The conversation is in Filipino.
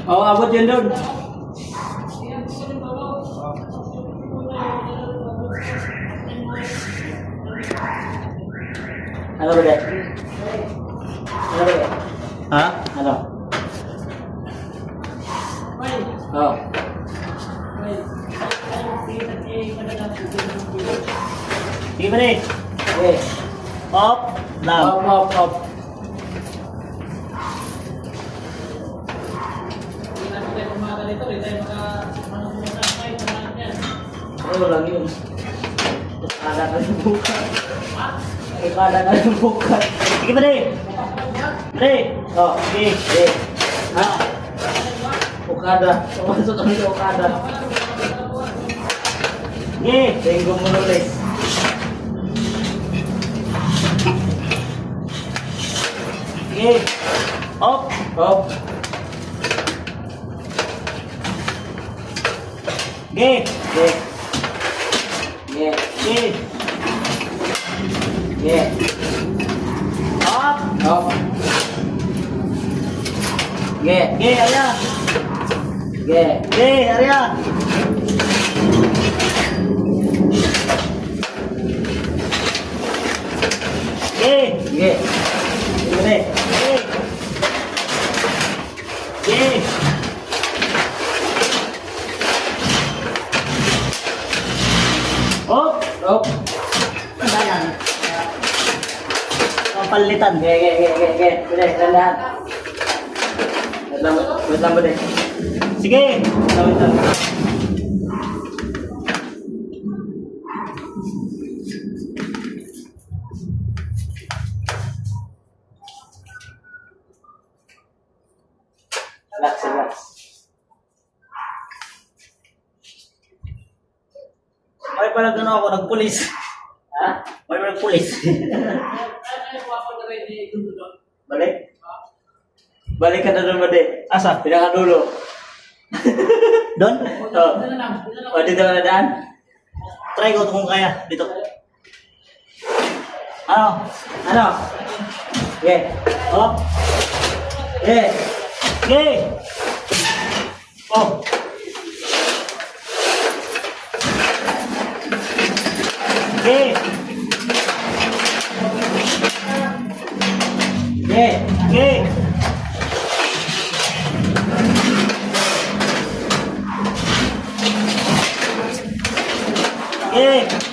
Oo, abot yun doon. Ano ba deh? Ano ba deh? Ha? Ano? Oh. Sige ba rin? Okay. Up, down. Up. Ano lang yun? Kada ka ng bukas. Kada ka ng bukas. Sige ba rin? Rin. Oh, sige. Ha? Okada. Pumasok kami sa Okada. Sige. Tengo mo ulit. Sige. Up. Up. Sige. Okay. Yeah. Sige. Yeah. Up. Up. Yeah. Sige, Arya. Yeah. Sige, Arya. Sige. Yeah. Sige ba rin? Sige. Sige. Up. Up. Ano yan? Palitan. Okay. Boleh, dahan. Wait lang boleh. Sige. Wait lang. Relax. May pala gano'n ako, nagpulis. Ha? May pala nagpulis. Balik? Balik ka na doon ba, de? Asa? Pinakadulo. Doon? O, dito ka na daan? Try ko kung kaya. Dito. Ano? Okay. Up. Okay. Sige. Oh. Sige. Okay. Sige. Sige.